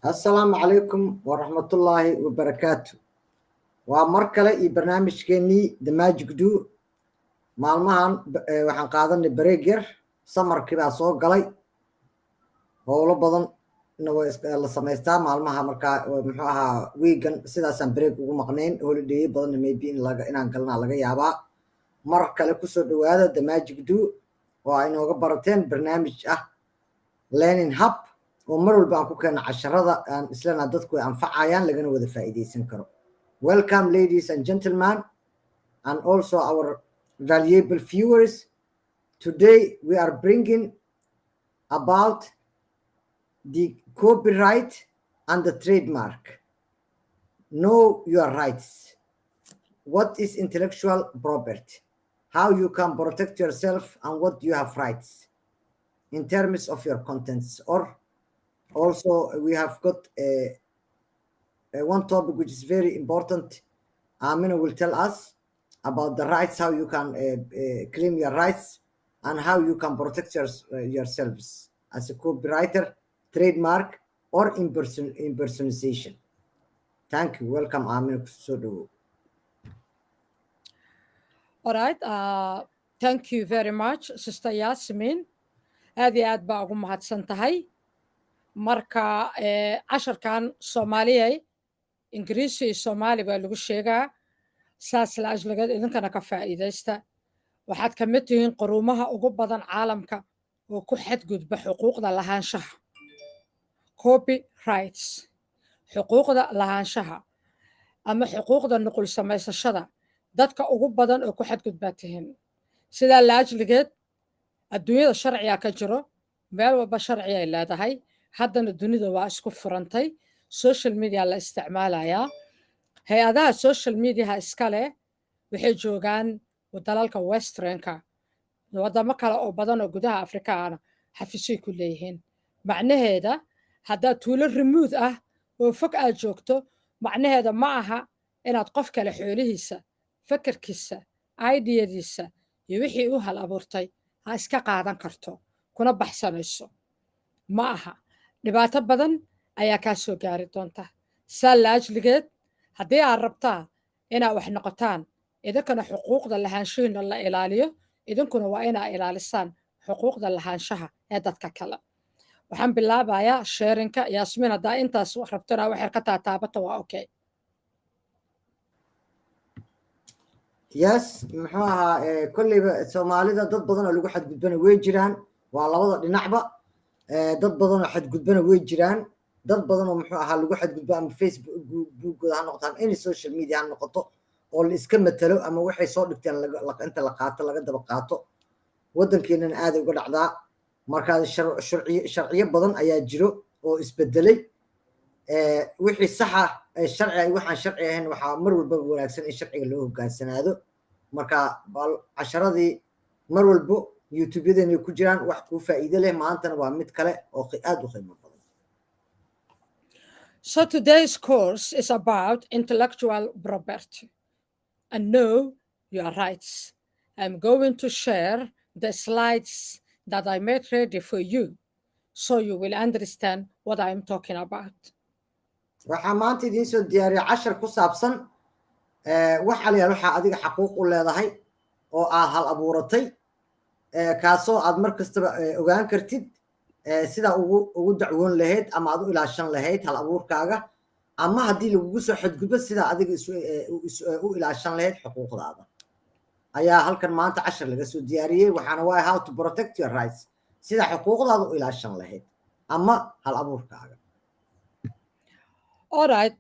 السلام عليكم ورحمة الله وبركاته. ومركلة برنامج كيني دماج قدو مالمهان وحن قادن بريجر سمر كبا سوق قلي هو لبضن إنه الله سميستا مالمها مركا محوها ويجن سيدا سنبريك ومقنين هوليدي بدن ميبين لغا إنان قلنا لغا يابا مركلة كسو دوادا دماج قدو وإنه غبرتين برنامج لينين هاب ومروا البانكو كان عشرة أن إسلام دتكو أنفعيان لجنوا وذا فائدة سنكروا. Welcome ladies and gentlemen and also our valuable viewers. Today we are bringing about the copyright and the trademark. Know your rights. What is intellectual property? How you can protect yourself and what you have rights in terms of your contents. Or also we have got one topic which is very important. Amina will tell us about the rights, how you can claim your rights and how you can protect yourselves as a copywriter, trademark, or impersonation. Thank you. Welcome, Amina. All right. Thank you very much, Sister Yasmin. aad iyo aad baa ugu mahadsan tahay marka casharkan soomaaliyay ingiriisi iyo soomaali baa lagu sheegaa saas la ajlageed idinkana ka faa'iidaysta waxaad ka mid tihiin quruumaha ugu badan caalamka oo ku xadgudba xuquuqda lahaanshaha copyrights xuquuqda lahaanshaha ama xuquuqda nuqul samaysashada dadka ugu badan oo ku xadgudbaa tihiin sidaa la ajligeed adduunyada sharciga ka jiro meel walba sharci ay leedahay haddana dunida waa isku furantay social media la isticmaalayaa hay-adaha social mediaha iska leh waxay joogaan dalalka westernka wadamo kale oo badan oo gudaha afrikaana xafiisay ku leeyihiin macnaheeda haddaad tuulo remood ah oo fog aad joogto macnaheeda ma aha inaad qof kale xoolihiisa fakarkiisa aidiyadiisa iyo wixii u hal abuurtay ha iska qaadan karto kuna baxsanayso ma aha dhibaato badan ayaa kaa soo gaari doonta saa laajligeed haddii aad rabtaa inaad wax noqotaan idinkana xuquuqda lahaanshihiina la ilaaliyo idinkuna waa inaa ilaalisaan xuquuqda lahaanshaha ee dadka kale waxaan bilaabayaa sheerinka yaasmiin haddaa intaas rabtona waxay ka taataabata waa okay yes muxuu ahaa kolleyba soomaalida dad badan oo lagu xadgudbana way jiraan waa labada dhinacba dad badan oo xadgudbana way jiraan dad badan oo muxuu ahaa lagu xadgudbo ama facebookooda ha noqoto ama any social media ha noqoto oo la iska matalo ama waxay soo dhigteen inta la qaato laga daba qaato waddankeenana aaday uga dhacdaa markaa sharciyo badan ayaa jiro oo isbedelay wixii saxa sharci ay waxaan sharci ahayn waxaa mar walba wanaagsan in sharciga loo hogaansanaado marka bal casharadii mar walbo youtube-yadeena ku jiraan wax kuu faa'iido leh maantana waa mid kale oo aad u qiimo badan. So today's course is about intellectual property and know your rights. I'm going to share the slides that I made ready for you so you will understand what I'm talking about. waxaa maanta idiin soo diyaariya cashar ku saabsan waxa la waxaa adiga xaquuq u leedahay oo aad hal abuuratay kaasoo aad mar kastaba ogaan kartid sida ugu dacwoon lahayd ama aad u ilaashan lahayd hal abuurkaaga ama haddii lagugu soo xadgudbo sida adiga u ilaashan lahayd xuquuqdaada ayaa halkan maanta cashar laga soo diyaariyey waxaana waa how to protect your rights sida xuquuqdaada u ilaashan lahayd ama hal abuurkaaga. All right.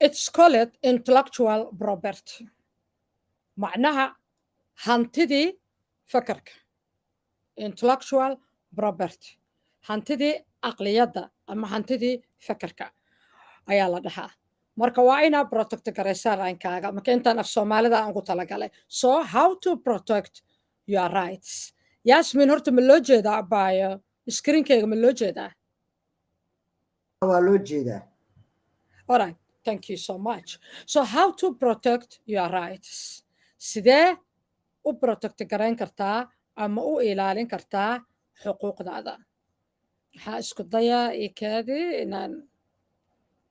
It's called intellectual property. معناها hantidii fakarka. Intellectual property. hantidii aqliyadda ama hantidii fakarka ayaa la dhahaa. marka waa inaa protect garaysaa raankaaga marka intaan af Soomaalida aan ku talagalay. So how to protect your rights? Yasmin horta ma loo jeedaa abaayo screenkayga ma loo jeedaa? waa loo jeedaa. All right, thank you so much. So how to protect your rights? sidee u protect garayn kartaa ama u ilaalin kartaa xuquuqdaada? waxaa isku dayaa ii kaadi inaan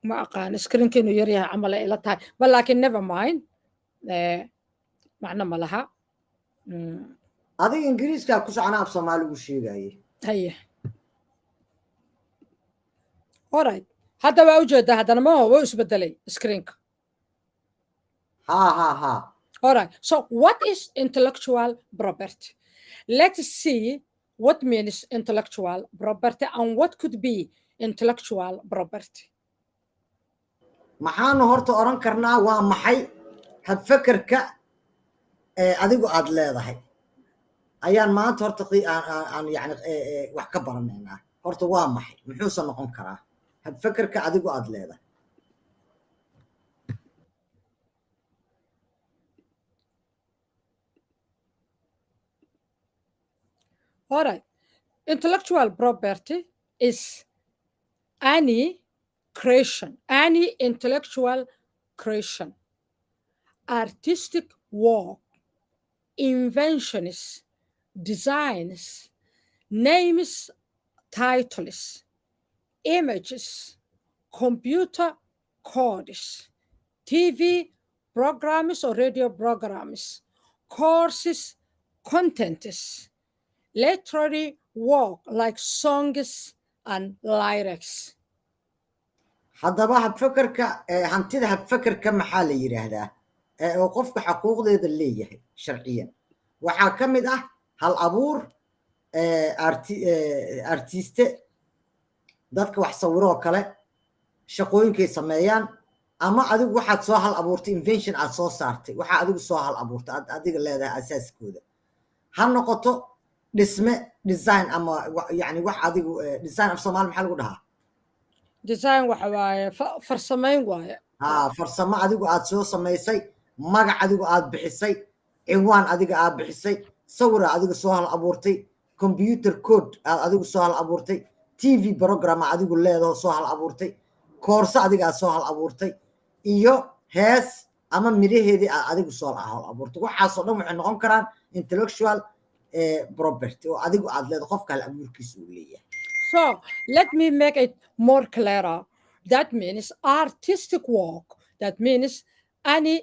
ma aqaan screenka inuu yar yahay camal ay ila tahay bal laakiin never mind macno ma laha adiga ingiriiska ku socona af soomaaligu sheegaye haye alright hadda waa ujeedaa haddana ma waa isbedelay screenka ha alright so what is intellectual property? Let's see what means intellectual property and what could be intellectual property. maxaanu horta oran karnaa waa maxay habfakarka adigu aad leedahay ayaan maanta horta aan yani wax ka baranaynaa horta waa maxay muxuusan noqon karaa habfakarka adigu aad leedahay All right. Intellectual property is any creation, any intellectual creation, artistic work, inventions, designs, names, titles, images, computer codes, TV programs or radio programs, courses, contents, literary work like songs and lyrics. haddaba habfakarka hantida habfakarka maxaa la yiraahdaa oo qofka xuquuqdeeda leeyahay sharciyan waxaa ka mid ah hal abuur artiste dadka wax sawiroo kale shaqooyinkay sameeyaan ama adigu waxaad soo hal abuurtay invention aad soo saartay waxaa adigu soo hal abuurtay adiga leedahay asaaskooda ha noqoto dhisme design ama yani wax adigu design af soomaali maxaa lagu dhahaa design waxa waaye farsamayn waaye farsamo adigu aad soo samaysay magac adigu aad bixisay ciwaan adiga aad bixisay sawir adiga soo hal abuurtay computer code aad adigu soo hal abuurtay TV program adigu leedahay soo hal abuurtay koorso adiga aad soo hal abuurtay iyo hees ama miraheedii aad adigu soo hal abuurtay waxaas oo dhan waxay noqon karaan intellectual property oo adigu aad leedahay qofka hal abuurkiisa uu leeyahay. So let me make it more clearer. That means artistic work. That means any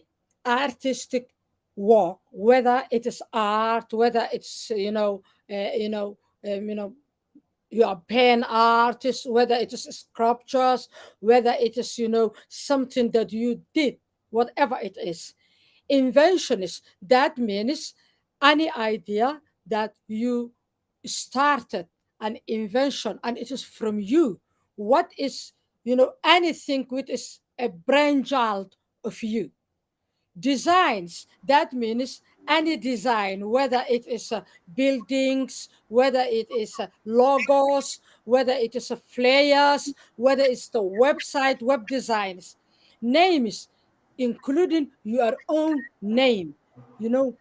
artistic work, whether it is art, whether it's you are pen artist, whether it is sculptures, whether it is something that you did, whatever it is. Inventionist. That means any idea that you started an invention and it is from you. What is anything which is a brainchild of you. Designs, that means any design, whether it is buildings, whether it is logos, whether it is flyers, whether it's the website, web designs. Names, including your own name.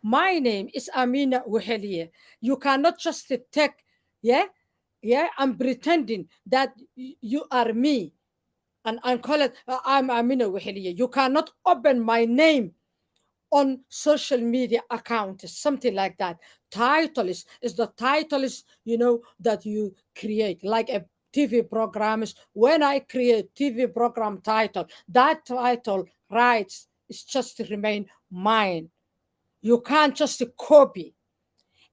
My name is Amina Weheliye. You cannot just take I'm pretending that you are me and call it I'm Amina Weheliye. You cannot open my name on social media accounts, something like that. Title is the titles that you create, like a TV programs. When I create TV program title, that title rights is just to remain mine. You can't just copy.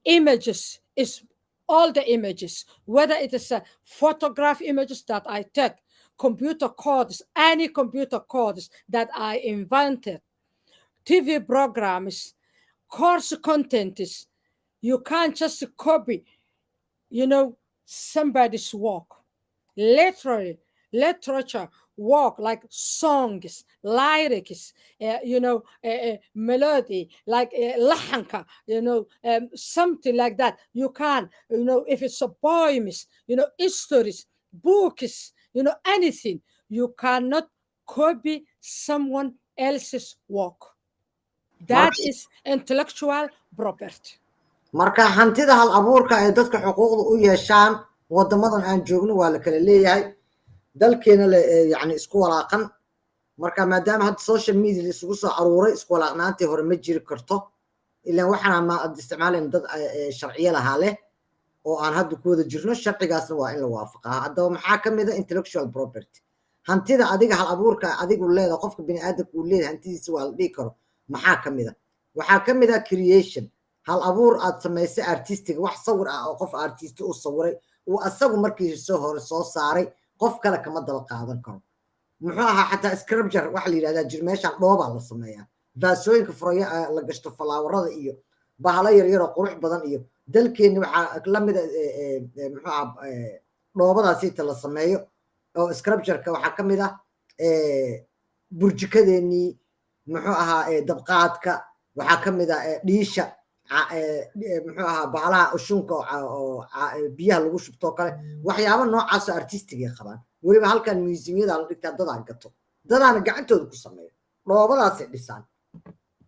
Images is all the images, whether it is a photograph images that I take, computer codes, any computer codes that I invented, TV programs, course contents. You can't just copy, somebody's work. Literature work like songs, lyrics, melody, like lahanka, something like that. You can, if it's a poems, histories, books, anything. You cannot copy someone else's work. That is intellectual property. marka hantida hal abuurka ay dadka xuquuqda u yeeshaan wadamadan aan joogno waa la kala leeyahay dalkeena yani isku walaaqan marka maadaama hadda social media isugu soo aruuray isku walaaqnaantii hore ma jiri karto ilaa waxaan ma isticmaaleen dad sharciyo lahaa leh oo aan hadda ku wada jirno sharcigaasna waa in la waafaqaa haddaba maxaa ka mid a intellectual property hantida adiga hal abuurka adigu leedahay qofka bini aadamka uu leeyahay hantidiisa waa la dhihi karo maxaa ka mid a waxaa ka mid a creation hal abuur aad samaysay artistiga wax sawir ah oo qof artist u sawiray uu asagu markii hore soo saaray qof kale kama daba qaadan karo muxuu ahaa xataa scripture waxa la yidhahdaa jir meeshaan dhoobaa la sameeyaa vaasooyinka furaya la gashto falaawarada iyo bahalo yaryaroo qurux badan iyo dalkeenni waxaa la mida muxuu aha dhoobadaasiita la sameeyo oo scriptureka waxaa ka mid ah burjikadeennii muxuu ahaa dabqaadka waxaa ka mid ah dhiisha muxuu ahaa bahalaha ushunka oo biyaha lagu shubtoo kale waxyaabo noocaasoo artistigay qabaan weliba halkan museumyada la dhigtaa dadaan gato dadaana gacantooda ku sameeyo dhoobadaasay dhisaan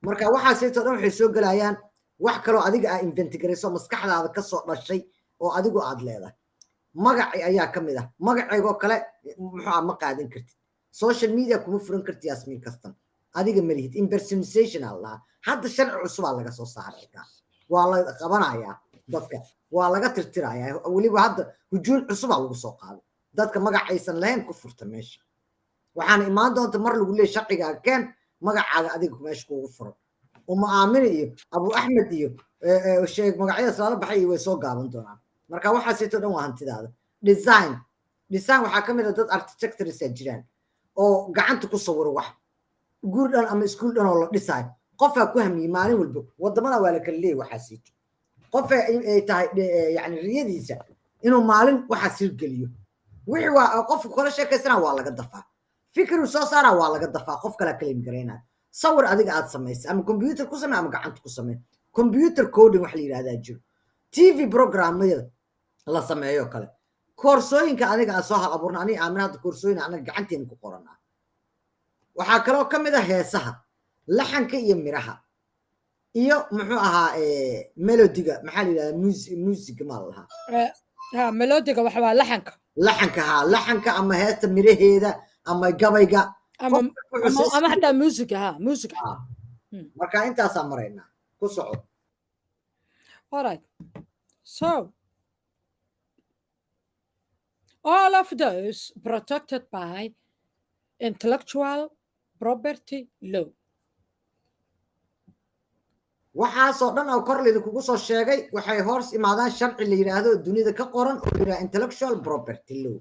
marka waxaasaytoo dhan waxay soo gelayaan wax kaloo adiga aa inventigarayso maskaxdaada ka soo dhashay oo adigu aad leedahay magaci ayaa ka mid ah magaceygoo kale muxuu ma qaadan kartid social media kuma furan kartid yasmiin kastan adiga malihid impersonation aa lahaa hadda sharci cusubaa laga soo saaray waa la qabanayaa dadka waa laga tirtirayaa weliba hadda hujuun cusubaa lagu soo qaaday dadka magacaysan lahayn ku furta meesha waxaana imaan doonta mar lagu leeyahy sharcigaaga keen magacaaga adiga meesha kuugu furan uma aamine iyo abu axmed iyo sheeg magacyadaas lala baxay iyo way soo gaaban doonaan marka waxaasaytoo dhan waa hantidaada design waxaa ka mid a dad architectorsa jiraan oo gacanta ku sawiro wax guur dhan ama iskuul dhan oo la dhisaayo qofaa ku hamiyey maalin walba wadamada waa la kala leeyay waxaasayto qofa ay tahay yani riyadiisa inuu maalin waxaas hirgeliyo wixii waa qofku kala sheekaysana waa laga dafaa fikru soo saara waa laga dafaa qof kala kaleem garaynaa sawir adiga aad samaysay ama computer ku samee ama gacanta ku samee computer coding wax la yiraahdaa jiro tv programmada la sameeyo kale koorsooyinka adiga aad soo hal abuurna aniga aamin hadda koorsooyin anaga gacanteena ku qoranaa waxaa kaloo ka mid ah heesaha laxanka iyo miraha iyo muxuu ahaa melodiga maxaa la yidhahdaa music ma lahaa melodiga waxa waa laxanka ama heesta miraheeda ama gabayga ama hataa musica marka intaasaa maraynaa ku soco alright so all of those protected by intellectual property law waxaasoo dhan oo kor lidinkugu soo sheegay waxay hoos imaadaan sharci la yidhaahdo dunida ka qoran oo yidhaha intellectual property law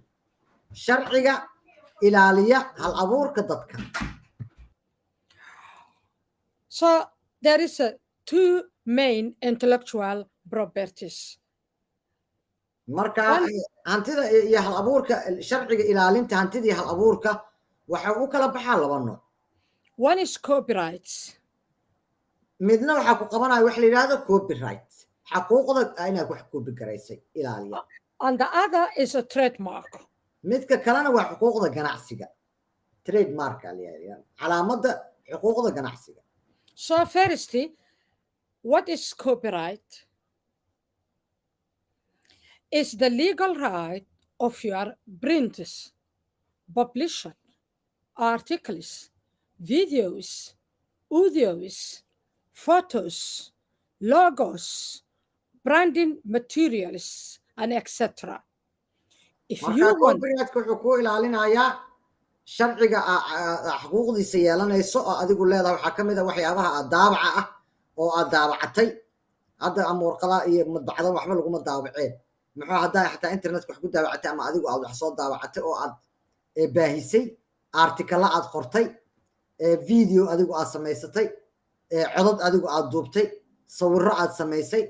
sharciga ilaaliya hal abuurka dadka so there is two main intellectual properties marka hantida iyo hal abuurka sharciga ilaalinta hantida iyo hal abuurka waxay u kala baxaa laba nooc one is copyrights midna waxaa ku qabanaya wax la yidhaahdo copyright xaquuqda inaad wax copy garaysay ilaaliya and the other is a trademark midka kalena waa xuquuqda ganacsiga trademark calaamadda xuquuqda ganacsiga so first what is copyright is the legal right of your prints published articles videos audios photos logos branding materials and etc if you want wuxuu ku ilaalinayaa sharciga xuquuqdiisa yeelanayso oo adigu leedahay waxaa ka mid ah waxyaabaha daabaca ah oo aad daabacatay hadda ama warqada iyo madbacda waxba laguma daabaceen muxuu haddaa xataa internetka wax ku daabacatay ama adigu aad wax soo daabacatay oo aad baahisay artikala aad qortay video adigu aad samaysatay codad adigu aad duubtay sawirro aad samaysay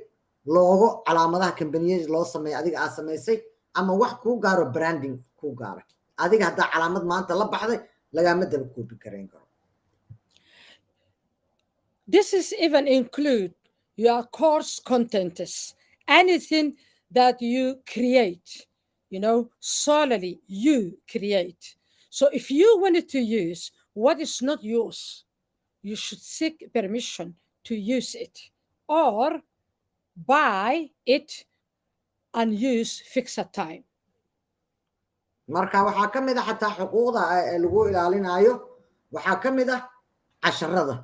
loogo calaamadaha kambaniyada loo sameeyo adiga aad samaysay ama wax kuu gaaro branding kuu gaara adiga haddaa calaamad maanta la baxday lagaama daba koobi karayn karo this is even include your course contents anything that you create solely you create so if you wanted to use what is not yours you should seek permission to use it or buy it and use fixed time marka waxaa ka mid ah xataa xuquuqda lagu ilaalinayo waxaa ka mid ah casharada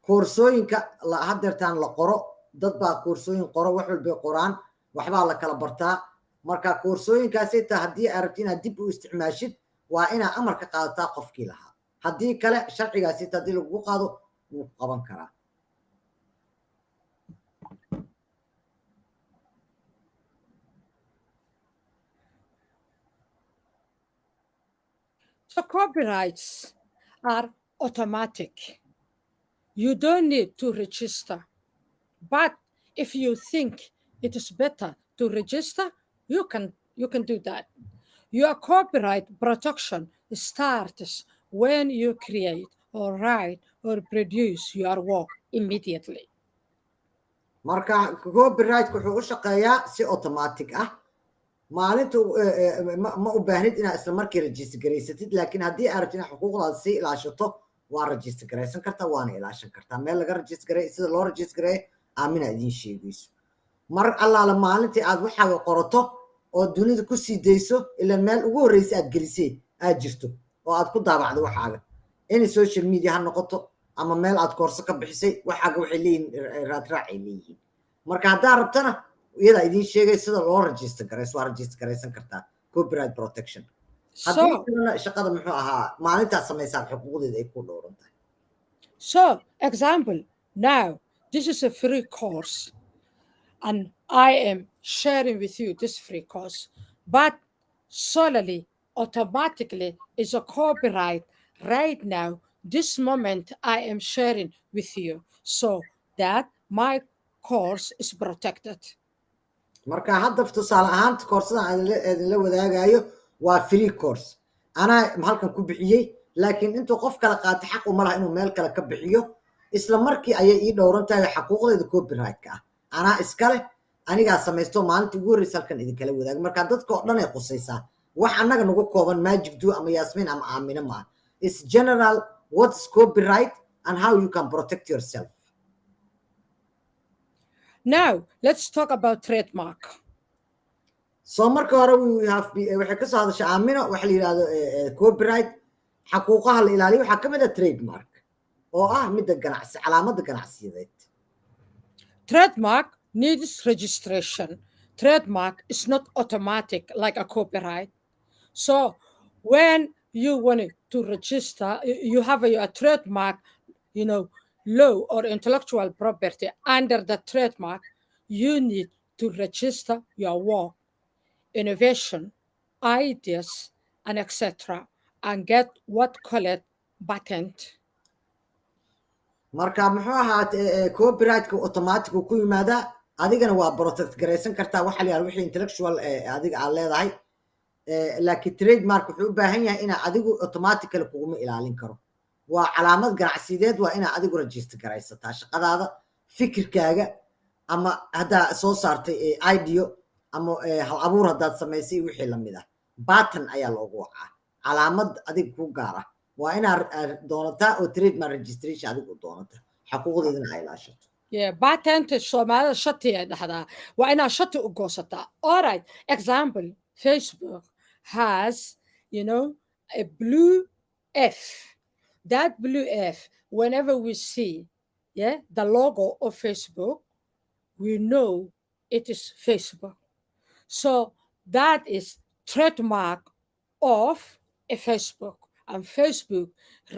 koorsooyinka haddeertaan la qoro dad baa koorsooyin qoro wax walbay qoraan waxbaa la kala bartaa marka koorsooyinkaasay taa haddii aad rabti inaad dib u isticmaashid waa inaad amarka qaadataa qofkii lahaa haddii kale sharcigaasi taa haddii lagugu qaado wuu ku qaban karaa So copyrights are automatic. You don't need to register. But if you think it is better to register, you can do that. Your copyright protection starts when you create or write or produce your work immediately. marka copyright wuxuu u shaqeeyaa si automatic ah maalinta ma u baahnid inaad isla markii register garaysatid laakiin haddii aad rabtid inaad xuquuqdaada sii ilaashato waa register garaysan kartaa waana ilaashan kartaa meel laga register gareey sida loo register gareey aamina idiin sheegayso mar allaala maalintii aad waxaaga qorato oo dunida ku sii dayso ilaa meel ugu horreysay aad gelisay aad jirto oo aad ku daabacdo waxaaga in social media ha noqoto ama meel aad koorso ka bixisay waxaaga waxay leeyihiin raadraacay leeyihiin marka haddaa rabtana iyadaa idiin sheegay sida loo register garayso waa register garaysan kartaa copyright protection haddii kalena shaqada muxuu ahaa maalintaad samaysaan xuquuqdeeda ay ku dhowran tahay So example now this is a free course and I am sharing with you this free course but solely automatically is a copyright right now this moment I am sharing with you so that my course is protected. marka hadda tusaale ahaan koorsadan idinla wadaagayo waa free course anaa halkan ku bixiyey laakiin intuu qof kala qaata xaq uma laha inuu meel kale ka bixiyo isla markii ayay ii dhowran tahay xaquuqdeeda copyright-ka ah anaa iskale anigaa samaysto maalintii ugu horreysa halkan idinkala wadaago marka dadka oo dhan ay qusaysaa wax annaga nagu kooban magic do ama yasmin ama aamina maaha is general what's copyright and how you can protect yourself. Now let's talk about trademark. So marka hore we have waxay ka soo hadashay aamino waxa la yiraahdo copyright xaquuqaha la ilaaliyo waxa kamid ah trademark oo ah midda ganacsi calaamada ganacsiyeed. Trademark needs registration. Trademark is not automatic like a copyright. So when you want to register, you have a trademark, law or intellectual property under the trademark, you need to register your work, innovation, ideas, and etc. and get what call it patent. marka muxuu ahaa copyright-ka automatic ku yimaada adigana waa protect garaysan kartaa waxa la yiraahdo wixii intellectual adiga aad leedahay laakiin trademark wuxuu u baahan yahay in adigu automatically kugu ilaalin karo waa calaamad ganacsiyeed waa in adigu register garaysataa shaqadaada fikirkaaga ama hadda soo saartay idea ama hal abuur hadaad samaysay wixii la mid ah patent ayaa loogu wacaa calaamad adiga ku gaar ah waa inaad doonataa oo trademark registration adigu doonata xaquuqdeedana ay ilaashato patent Soomaalida shati ay dhahdaa waa inaad shati u goosataa. All right, example Facebook has a blue F. That blue F, whenever we see the logo of Facebook, we know it is Facebook. So that is trademark of a Facebook. And Facebook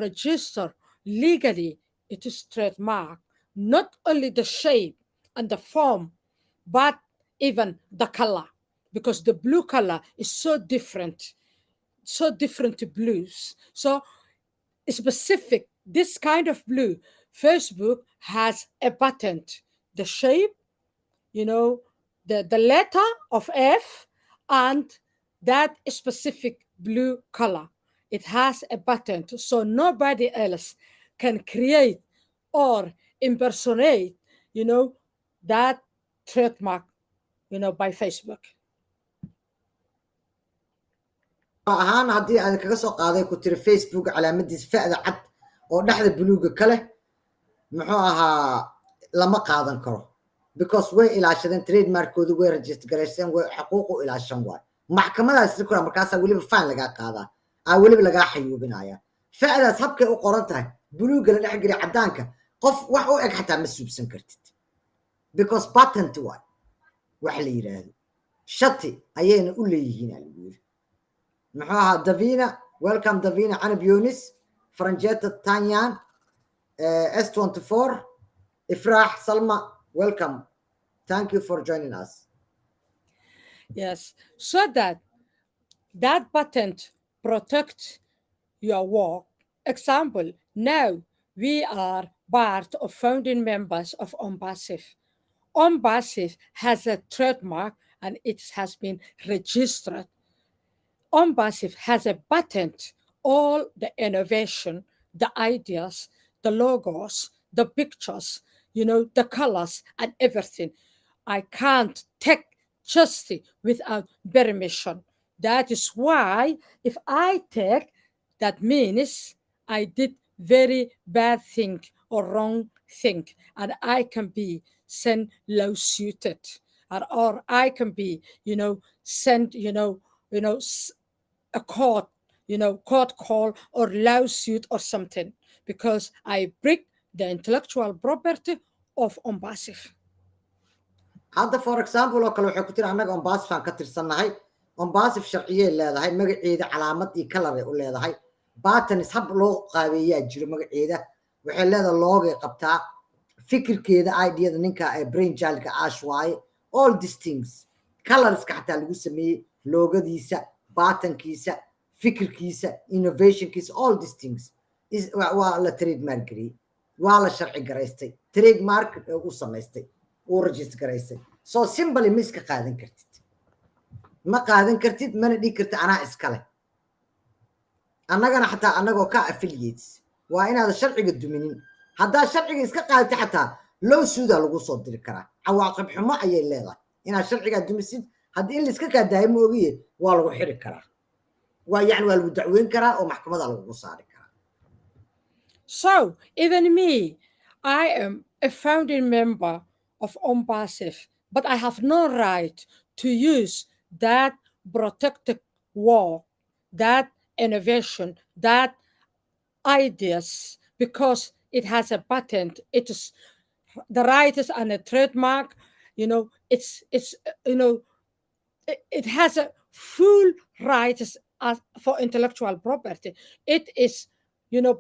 register legally, it is trademark. Not only the shape and the form, but even the color. Because the blue color is so different to blues. So specific, this kind of blue, Facebook has a patent. The shape, the letter of F and that specific blue color. It has a patent, so nobody else can create or impersonate, that trademark, by Facebook. ahaan haddii aad kaga soo qaaday ku tiri Facebook calaamadiis fa'da cad oo dhaxda buluuga kale muxuu ahaa lama qaadan karo because way ilaashadeen trademarkoodu way register gareysteen way xaquuqu ilaashan waay maxkamadaas ku markaas waliba faan laga qaadaa waliba laga xayuubinaya fa'daas habkay u qoran tahay buluuga la dhex gari cadaanka qof wax u eg xataa ma suubsan kartid because patent waay wax la yiraahdo shati ayayna u leeyihiin lagu yiri muxuu ahaa Davina welcome Davina Canab Yunis Franjeta Tanyan S24 Ifrah Salma welcome thank you for joining us. Yes, so that patent protects your work. Example, now we are part of founding members of ONBASIF. ONBASIF has a trademark and it has been registered. ONBASIF has a patent, all the innovation, the ideas, the logos, the pictures, the colors and everything. I can't take just without permission. That is why if I take, that means I did very bad thing or wrong thing, and I can be sent lawsuited, or I can be, sent, a court, court call or lawsuit or something because I break the intellectual property of ONBASIF. hadda for example oo kale waxay ku tiri annaga ONBASIF aan ka tirsannahay ONBASIF sharciye leedahay magaceeda calaamad iyo color ay u leedahay patterns hab loo qaabeeyaa jiro magaceeda waxay leedahay logo qabtaa fikirkeeda ideada ninka ee brain child-ka ash waaye all these things colors ka xataa lagu sameeyey logadiisa patternkiisa fikirkiisa innovationkiisa all these things waa la trademark gariyey waa la sharci garaystay trademark u samaystay uu register garaystay so simply ma iska qaadan kartid ma qaadan kartid mana dhigi kartid anaa iskale annagana xataa annagoo ka affiliates waa inaad sharciga duminin haddaa sharciga iska qaadatay xataa low suuda lagu soo diri karaa cawaaqib xumo ayay leedahay inaad sharciga dumisid haddii in la iska kaa daayo ma ogiye waa lagu xiri karaa waa yacni waa lagu dacweyn karaa oo maxkamada lagu saari karaa. So even me, I am a founding member of ONBASIF, but I have no right to use that protected work, that innovation, that ideas, because it has a patent. It is the right is on a trademark. It has a full rights for intellectual property. It is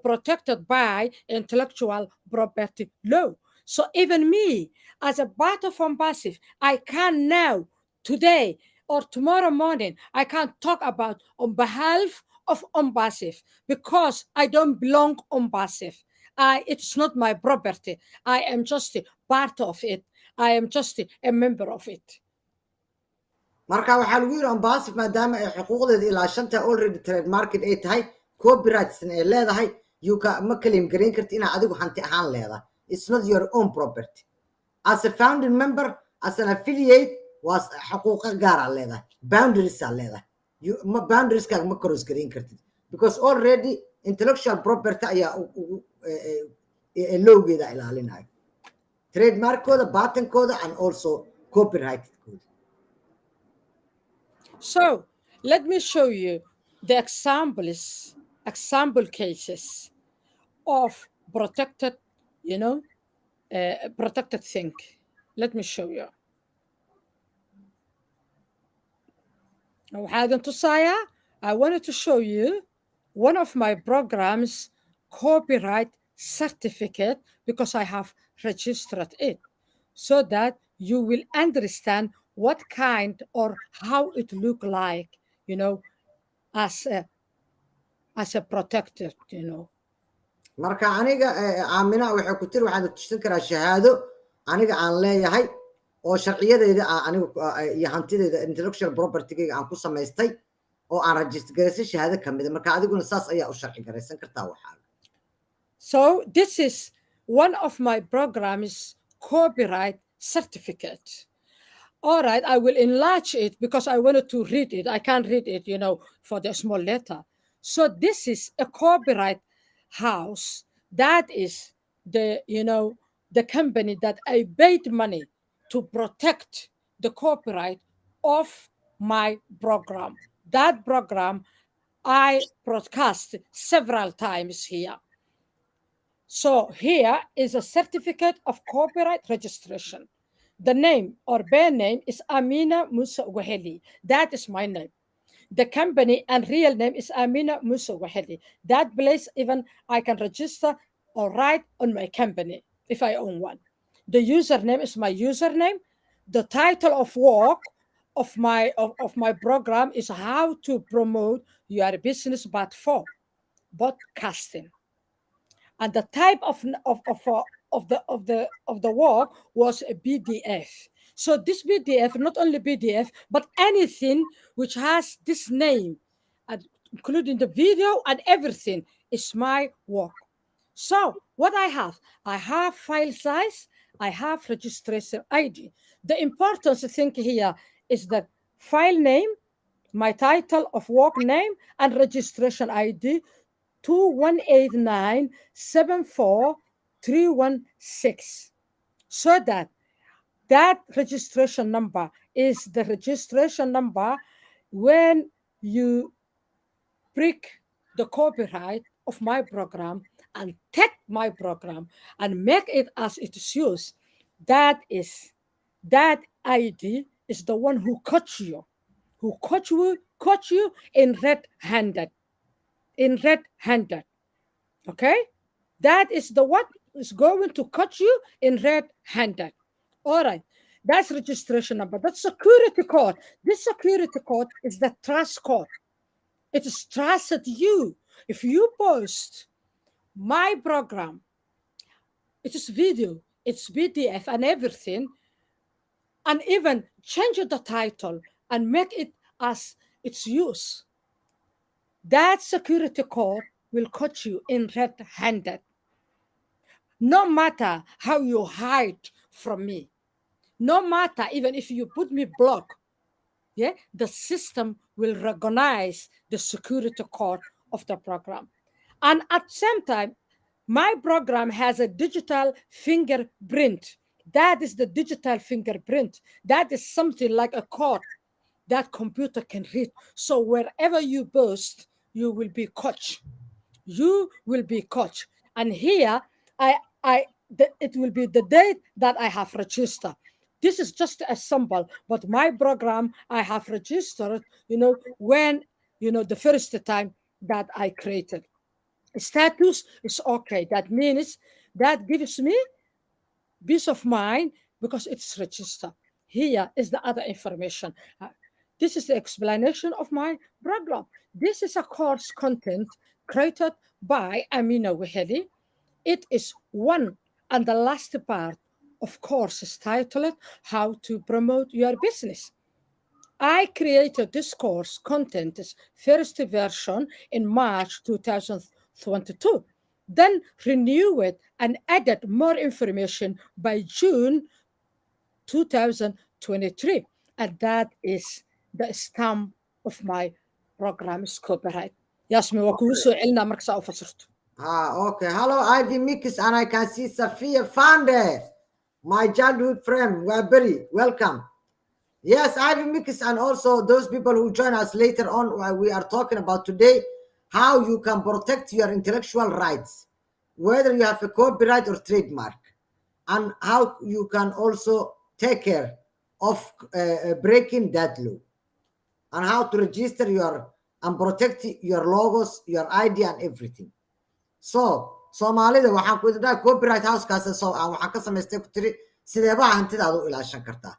protected by intellectual property law. So even me, as a part of ONBASIF, I can now, today or tomorrow morning, I can talk about on behalf of ONBASIF because I don't belong ONBASIF. It's not my property. I am just a part of it. I am just a member of it. marka waxaa lagu yiri ONBASIF maadaama ay xuquuqdeeda ilaa shanta already trademark ay tahay copyrights ay leedahay ma claim gareyn kartid inaad adigu hanti ahaan leedahay. It's not your own property. As a founding member, as an affiliate, was xuquuqa gaar ah leedahay, boundaries ah leedahay. Boundaries ka ma cross gareyn kartid because already intellectual property ayaa loogeeda ilaalinayo, trademarkooda, patentkooda and also copyrightedkooda. So let me show you the example cases of protected, protected thing. Let me show you. I wanted to show you one of my programs copyright certificate because I have registered it so that you will understand what kind or how it look like, as a protected, marka aniga aamina waxay ku tiri waxaan tusin karaa shahaado aniga aan leeyahay oo sharciyadeeda aniga iyo hantideeda intellectual property-ga aan ku samaystay oo aan register gareysay shahaado kamid marka adiguna saas ayaa u sharci gareysan kartaa waxaa. So this is one of my programs copyright certificate. All right, I will enlarge it because I wanted to read it. I can't read it, for the small letter. So this is a copyright house. That is the company that I paid money to protect the copyright of my program. That program I broadcast several times here. So here is a certificate of copyright registration. The name or band name is Amina Musa Waheli. That is my name. The company and real name is Amina Musa Waheli. That place even I can register or write on my company if I own one. The username is my username. The title of work of my program is how to promote your business but for podcasting. And the type of the work was a PDF. So this PDF, not only PDF, but anything which has this name, including the video and everything, is my work. So what I have file size, I have registration ID. The important thing here is that file name, my title of work name, and registration ID 218974316, so that registration number is the registration number when you break the copyright of my program and take my program and make it as it is used. That ID is the one who caught you in red-handed. Okay, that is the what is going to catch you in red-handed. All right, that's registration number. That's security code. This security code is the trust code. It is trusted you. If you post my program, it is video, it's PDF and everything, and even change the title and make it as its use, that security code will catch you in red-handed. No matter how you hide from me, no matter even if you put me block, the system will recognize the security code of the program. And at the same time, my program has a digital fingerprint. That is the digital fingerprint. That is something like a code that computer can read. So wherever you post, you will be caught. You will be caught. And here, it will be the date that I have registered. This is just a symbol, but my program I have registered, when, the first time that I created. Status is okay. That means that gives me peace of mind because it's registered. Here is the other information. This is the explanation of my program. This is a course content created by Amina Waheli. It is one and the last part of course is titled How to Promote Your Business. I created this course content's first version in March 2022, then renewed and added more information by June 2023. And that is the stamp of my program's copyright. Yasmin, waa kugu soo celinaa marka saa u fasirto. Okay. Hello, Ivy Mix, and I can see Safia Fande, my childhood friend. Welcome. Yes, Ivy Mix, and also those people who join us later on. We are talking about today how you can protect your intellectual rights, whether you have a copyright or trademark, and how you can also take care of breaking that law, and how to register and protect your logos, your ID, and everything. So Soomaalida waxaan ku idhaa copyright house-kaas waxaan ka samaystay ku tiri sideeba hantidaada u ilaashan kartaa.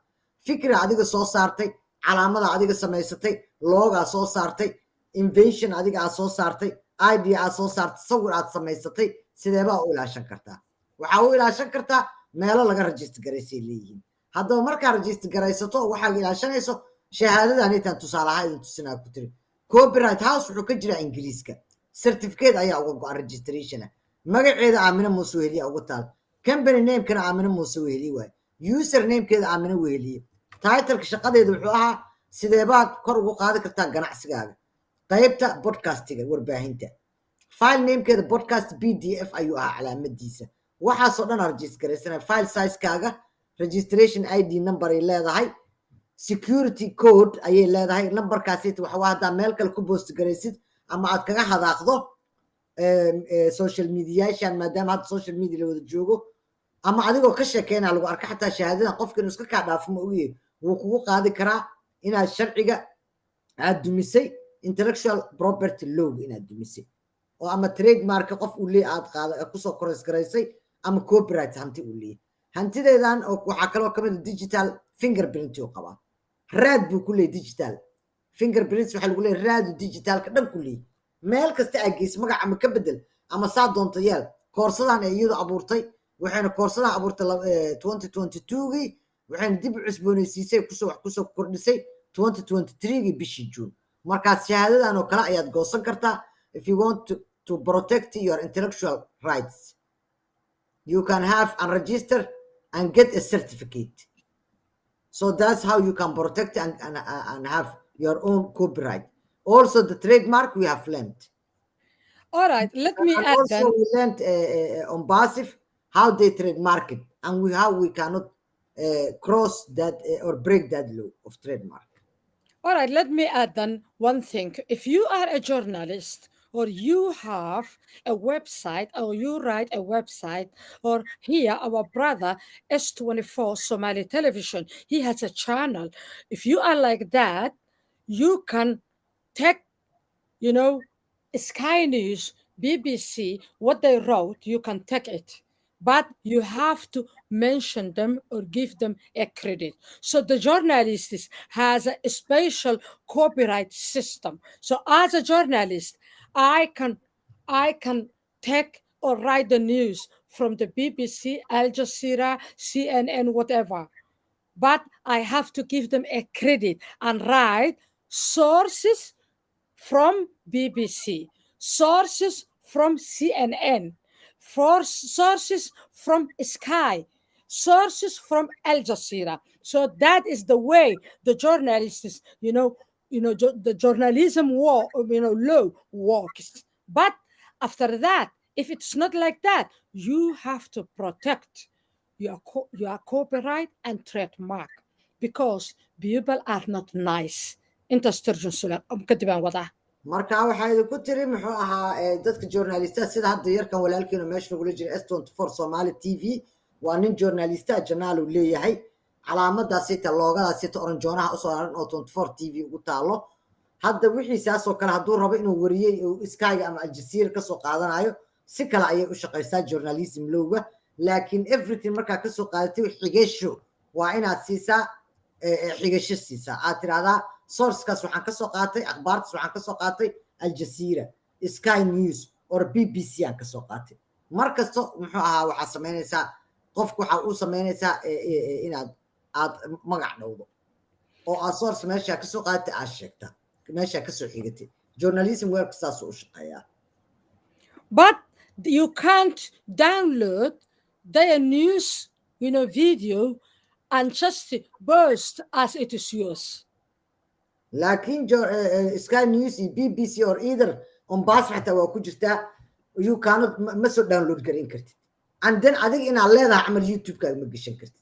Fikri adiga soo saartay, calaamada adiga samaysatay, looga soo saartay, invention adiga aad soo saartay, ID aad soo saartay, sawir aad samaysatay, sideeba u ilaashan kartaa. Waxaa u ilaashan kartaa meelo laga register garaysay leeyihiin. Haddaba markaa register garaysato waxaad ilaashanayso shahaadadan intaan tusaale ahaan idin tusinaa ku tiri. Copyright house wuxuu ka jiraa Ingiriiska. Certificate ayaa uga go'an registration magaceeda Aamina Muuse Weheli ugu taal. Company name kana Aamina Muuse Weheli waay. User name keeda Aamina Weheli. Title ka shaqadeedu wuxuu ahaa sideebaad kor ugu qaadi kartaa ganacsigaaga. Qaybta podcastiga warbaahinta. File name keeda podcast PDF ayuu ahaa calaamadiisa. Waxaas oo dhan register garaysanaa. File size kaaga, registration ID number ay leedahay, security code ayay leedahay. Numberkaasi waxa waa hadaa meel kale ku post garaysid ama aad kaga hadaaqdo social media maadaama hadda social media la wada joogo ama adigoo ka sheekeynaa lagu arka xataa shahaadadan qofka inuu iska kaa dhaafo ma ogyahay wuu kugu qaadi karaa inaad sharciga aad dumisay intellectual property law inaad dumisay oo ama trademark qof uu leeyahay aad qaada kusoo koreysgaraysay ama copyright hanti uu leeyahay hantideedan oo waxaa kaloo ka mid digital fingerprint uu qabaa raad buu ku leeyahay digital fingerprints waxaa lagu leeyahay raadu digitalka dhan ku leeyahay meel kasta aad geyso magac ama ka bedel ama saa doonto yeel koorsadan ay iyadu abuurtay waxayna koorsadan abuurtay 2022gii waxayna dib u cusboonaysiisay kusoo kordhisay 2023gii bishii June markaas shahaadadan oo kale ayaad goosan kartaa if you want to protect your intellectual rights you can have and register and get a certificate so that's how you can protect and have your own copyright also the trademark we have learned. All right, let me and add also then. we learned on passive how they trademark it and how we cannot cross that or break that law of trademark. All right, let me add then one thing. If you are a journalist or you have a website or you write a website, or here our brother S24 Somali Television, he has a channel. If you are like that, you can take, Sky News, BBC, what they wrote, you can take it. But you have to mention them or give them a credit. So the journalist has a special copyright system. So as a journalist, I can take or write the news from the BBC, Al Jazeera, CNN, whatever. But I have to give them a credit and write sources from BBC, sources from CNN, sources from Sky, sources from Al Jazeera. So that is the way the journalists, the journalism law works. But after that, if it's not like that, you have to protect your copyright and trademark because people are not nice. انت استرجن سلام kadib aan wadaa marka waxa ay ku tiri muxuu ahaa dadka journalista sida hadda yarkan walaalkiina meesha lagu jira S24 Somali TV waa nin journalista janaal uu leeyahay calaamadaasi ta loogadaasi ta oranjoonaha u soo aran oo 24 TV ugu taalo hadda wixii saas oo kale haduu rabo inuu wariyay Sky ama Al Jazeera ka soo qaadanayo si kale ayay u shaqaysaa journalism looga laakiin everything marka ka soo qaadatay xigeesho waa inaad siisaa xigeesho siisaa aad tiraahdaa source-kaas waxaan ka soo qaatay akhbaartaas waxaan ka soo qaatay Al Jazeera Sky News or BBC aan ka soo qaatay markasto muxuu ahaa waxa sameynaysaa qofku waxa uu sameynaysaa inaad magac dhawdo oo aad source meesha ka soo qaatay aad sheegta meesha ka soo xigatay journalism work saas u shaqeeyaa but you can't download their news video and just boast as it is yours. لكن Sky News BBC or either on bus حتى waa ku jirtaa you cannot ma soo download garin kartid and then adiga inaad leedahay amal YouTube ka ma gashan kartid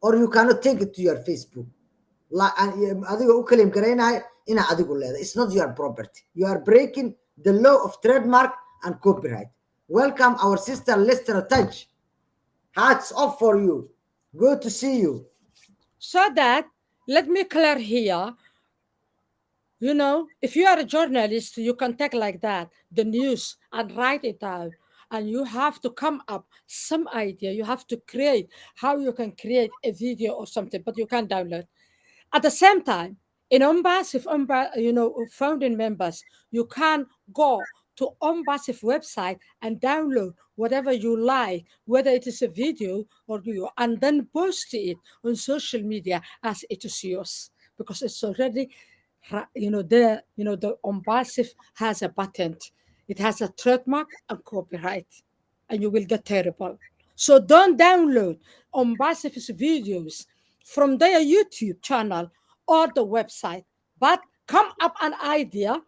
or you cannot take it to your Facebook adiga u claim gareynahay ina adigu leedahay it's not your property you are breaking the law of trademark and copyright. Welcome our sister Lester Touch, hats off for you, good to see you. So that let me clear here, if you are a journalist, you can take like that the news and write it out, and you have to come up some idea. You have to create how you can create a video or something, but you can't download. At the same time, in Ombasif, founding members, you can go to Ombasif website and download whatever you like, whether it is a video or video, and then post it on social media as it is yours, because it's already the Ombasif has a patent, it has a trademark and copyright, and you will get terrible. So don't download Ombasif's videos from their YouTube channel or the website, but come up an idea,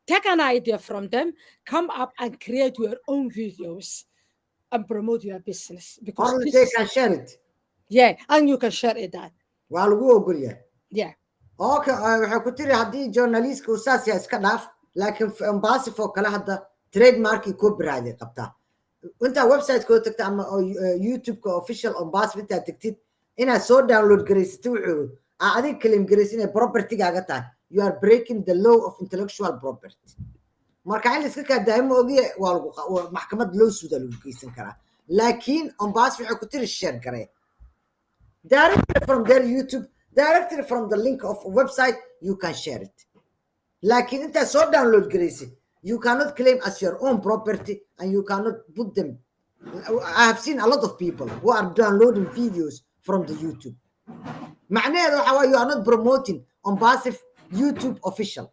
take an idea from them, come up and create your own videos and promote your business. Because or they can share it. Yeah, and you can share it that. Waa lagu ogol yahay. Yeah. Okay, waxa ku tiri hadii journalist ku saas iska dhaaf laakiin Ombasif oo kale hadda trademark iyo copyright ay qabtaa وانت ويب سايت كو تكت اما يوتيوب كو اوفيشال اون باس انت تكتid ina soo download gareysatay wuxuu adiga claim gareys inay property gaaga tahay you are breaking the law of intellectual property marka in iska ka daaymo ogiye waa lagu maxkamad loo suuda lagu geysan karaa laakiin on baas waxay ku tiri share garee directly from their YouTube, directly from the link of a website, you can share it. Like in so download Gracie, you cannot claim as your own property and you cannot put them. I have seen a lot of people who are downloading videos from the YouTube. معناه how you are not promoting on passive YouTube official.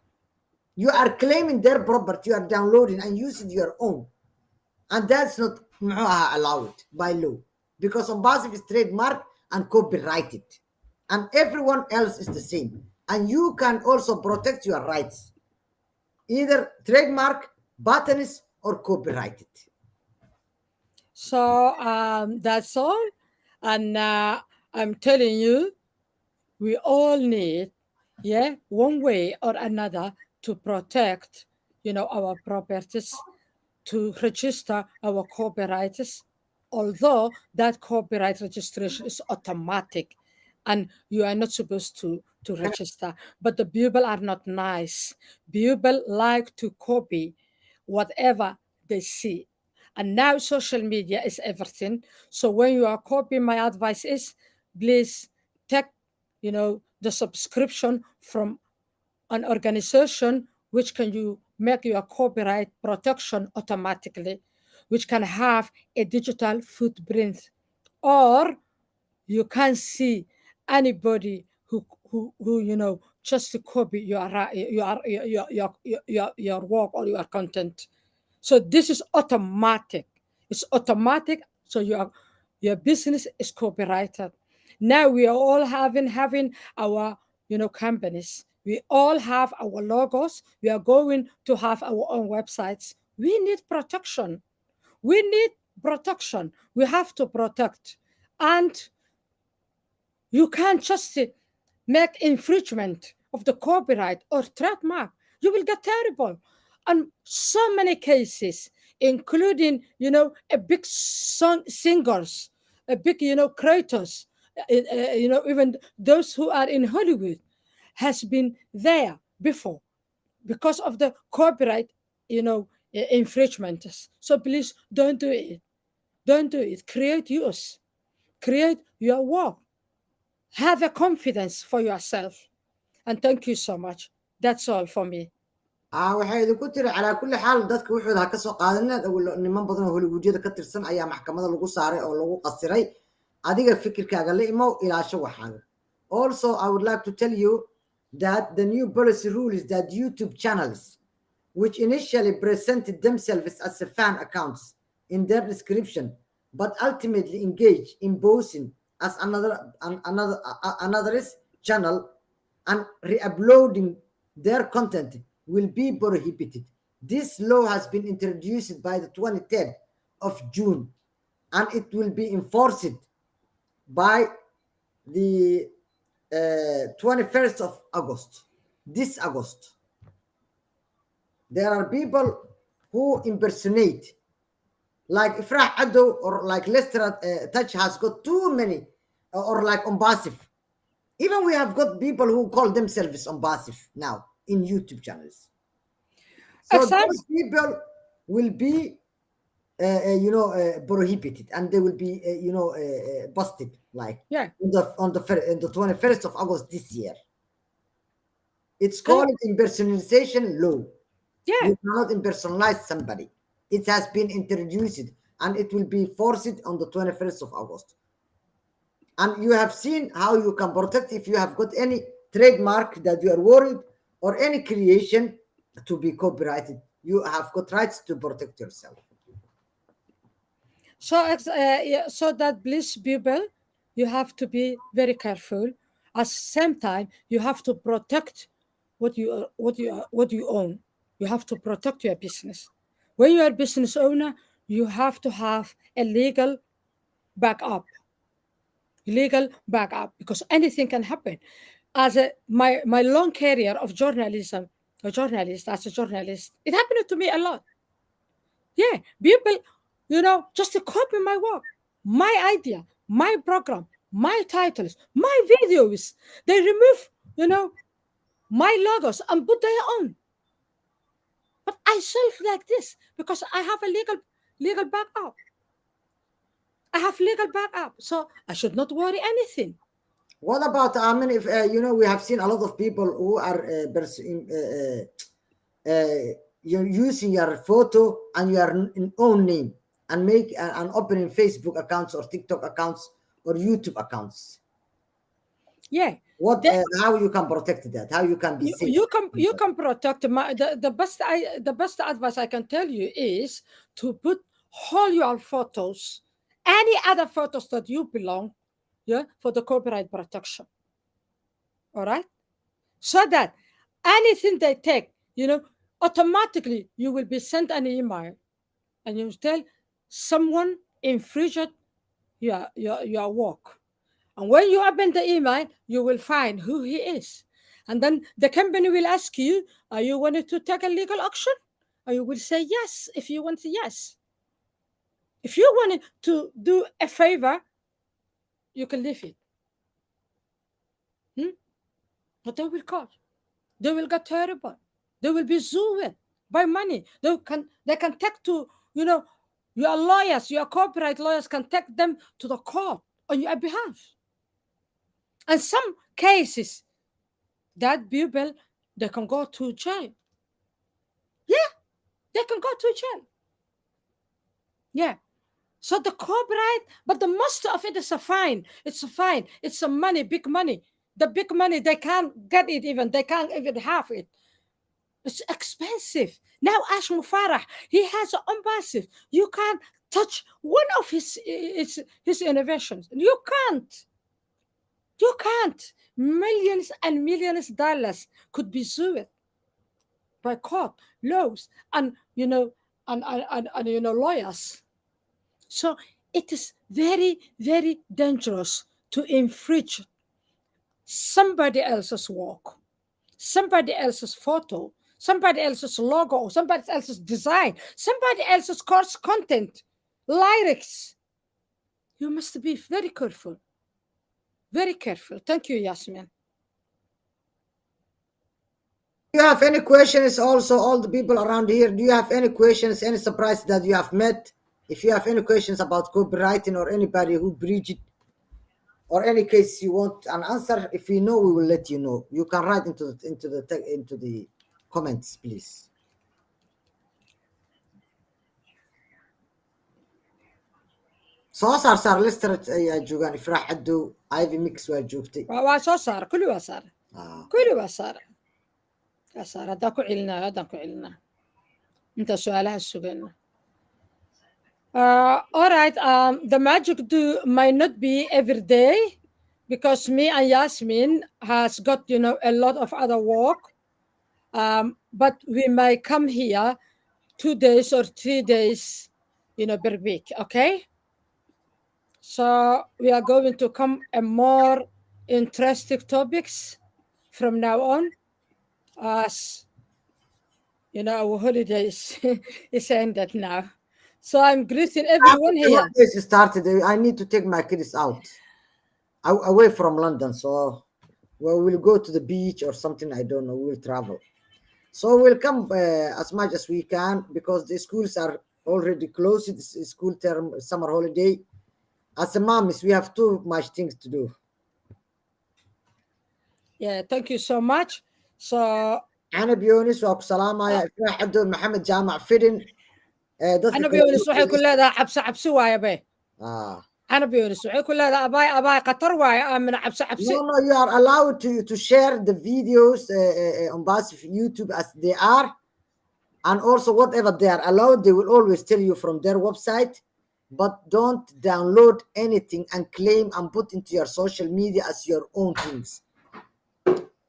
You are claiming their property, you are downloading and using your own. And that's not allowed by law. Because on passive is trademark and copyrighted. And everyone else is the same. And you can also protect your rights. Either trademark, patents, or copyrighted. So that's all. And I'm telling you, we all need, one way or another to protect, our properties, to register our copyrights, although that copyright registration is automatic and you are not supposed to register. But the people are not nice. People like to copy whatever they see. And now social media is everything. So when you are copying, my advice is please take, the subscription from an organization which can you make your copyright protection automatically, which can have a digital footprint, or you can see anybody who just to copy your work or your content. So this is automatic. It's automatic. So your business is copyrighted. Now we are all having our companies. We all have our logos. We are going to have our own websites. We need protection. We need protection. We have to protect. And you can't just make infringement of the copyright or trademark. You will get terrible. And so many cases, including, a big singers, a big, creators, even those who are in Hollywood has been there before because of the copyright, infringements. So please don't do it. Don't do it. Create yours. Create your work. Have a confidence for yourself. And thank you so much. That's all for me. waxay idinku tiri calaa kulli xaal dadka wuxuuda ka soo qaadana niman badan oo hollywoodiyada ka tirsan ayaa maxkamada lagu saaray oo lagu qasiray adiga fikirkaaga la imo ilaasho waxaaga. Also, I would like to tell you that the new policy rule is that YouTube channels, which initially presented themselves as a fan accounts in their description, but ultimately engage in posing as another's channel and re-uploading their content will be prohibited. This law has been introduced by the 23rd of June and it will be enforced by the 21st of August, this August. There are people who impersonate, like Ifrah Addo or like Lester Touch has got too many, or like Ombasif. Even we have got people who call themselves Ombasif now in YouTube channels. So those people will be, prohibited and they will be, busted, like on the 21st of August this year. It's called impersonation law. Yeah. You cannot impersonalize somebody. It has been introduced and it will be forced on the 21st of August. And you have seen how you can protect if you have got any trademark that you are worried or any creation to be copyrighted. You have got rights to protect yourself. So that please, people, you have to be very careful. At the same time, you have to protect what you own. You have to protect your business. When you are a business owner, you have to have a legal backup. Because anything can happen. As my long career of journalism, as a journalist, it happened to me a lot. Yeah, people just to copy my work, my idea, my program, my titles, my videos. They remove, my logos and put their own. But I self like this because I have a legal backup. I have legal backup, so I should not worry anything. What about, I mean, if we have seen a lot of people who are you're using your photo and your own name and make and opening Facebook accounts or TikTok accounts or YouTube accounts. Yeah. What? How you can protect that? How you can be safe? You can protect the best advice I can tell you is to put all your photos, any other photos that you belong, for the copyright protection. All right, so that anything they take, automatically you will be sent an email, and you tell someone infringed your work. And when you open the email, you will find who he is. And then the company will ask you, are you wanting to take a legal action? And you will say yes, if you want to, yes. If you wanted to do a favor, you can leave it. But they will call. They will get terrible. They will be sued by money. They can take to, your lawyers, your copyright lawyers can take them to the court on your behalf. And some cases, that people, they can go to jail. Yeah, they can go to jail. Yeah. So the copyright, but the most of it is a fine. It's a fine. It's a money, big money. The big money, they can't get it even. They can't even have it. It's expensive. Now Ash Mufarah, he has an own passive. You can't touch one of his innovations. You can't. You can't. Millions and millions of dollars could be sued by court, laws, and lawyers. So it is very, very dangerous to infringe somebody else's work, somebody else's photo, somebody else's logo, somebody else's design, somebody else's course content, lyrics. You must be very careful. Very careful. Thank you, Yasmin. Do you have any questions? Also, all the people around here, do you have any questions, any surprise that you have met? If you have any questions about copywriting or anybody who breached it, or any case you want an answer, if we know, we will let you know. You can write into the comments, please. soo saar lister ayaa joogaan ifraax cadow ivy mix waa joogtay waa soo saar kulli waa saar haddaan ku celinaa inta su'aalaha sugayna. All right, the magic do might not be every day because me and Yasmin has got a lot of other work, but we might come here 2 days or 3 days per week. Okay, so we are going to come a more interesting topics from now on, as our holidays is ended now. So I'm greeting everyone here. Holidays started. I need to take my kids out away from London, so we'll go to the beach or something. I don't know. We'll travel. So we'll come as much as we can because the schools are already closed. It's school term, summer holiday. As a moms, we have too much things to do. Yeah, thank you so much. So Anab Yunis wa salaamaya Ifraax Cadow Maxamed Jaamac Fidin. Anab Yunis waxay ku leedahay cabsi waaye bay. Anab Yunis waxay ku leedahay abaay qatar waaye aamin cabsi. No, you are allowed to share the videos on Basif YouTube as they are, and also whatever they are allowed, they will always tell you from their website. But don't download anything and claim and put into your social media as your own things.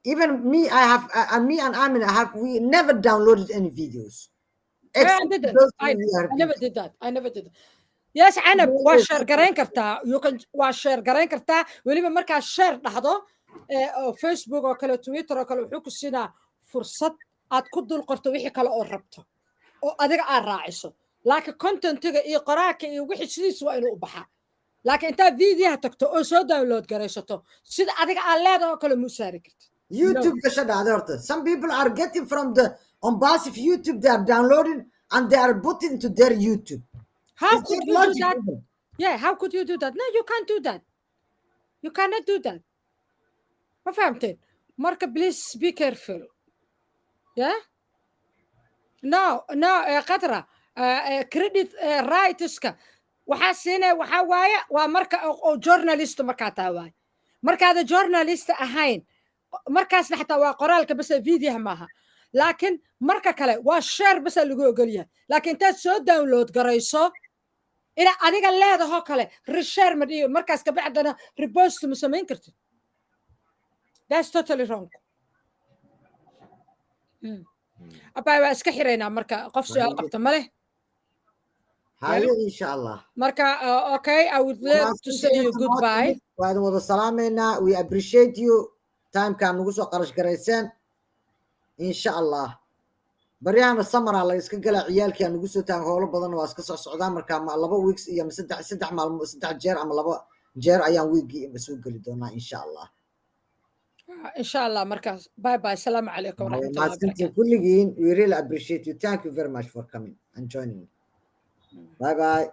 Even me, me and Amin, we never downloaded any videos. I never did that. Yes, Anab, waa share garayn kartaa. You can share garayn kartaa. Weliba markaa share dhahdo Facebook oo kale, Twitter oo kale, wuxuu ku siinaa fursad aad ku dul qorto wixii kale oo rabto oo adiga aad raaciso. laakiin contentiga iyo qoraalka iyo wixii sidiis waa inuu u baxaa laakiin intaad videoha tagto oo soo download garaysato sida adiga aan leedahay oo kale muu saari kartid YouTube gasha dhacday horta. Some people are getting from the on passive YouTube, they are downloading and they are putting to their YouTube. how It's could not you do logic, that even. yeah how could you do that no you can't do that you cannot do that ما فهمتين marka please be careful yeah no qatra credit rightska waxaa siinaya waxaa waaye waa marka oo journalist markaa taa waaye markaada journalist ahayn markaasna xataa waa qoraalka bas videoha maaha laakiin marka kale waa share bas lagu ogol yahay laakiin intaad soo download garayso ina adiga leedahoo kale reshare ma dhiyo markaas ka bacdana repost ma samayn kartid that's totally wrong abay waa iska xiraynaa marka qof su'aal qabta ma leh Haye inshallah. marka okay I would love to say you goodbye Waan wada salaameynaa. We appreciate you time kaan nagu soo qarash garayseen inshallah. baryahan samara la iska gala ciyaalkii aan nagu soo taan howlo badan waa iska socdaan marka ma 2 weeks iyo 3 maalmo 3 jeer ama 2 jeer ayaan weekii soo gali doonaa inshallah inshallah markaas bye bye assalamu alaykum warahmatullahi wabarakatuh kulligiin we really appreciate you thank you very much for coming and joining me bye bye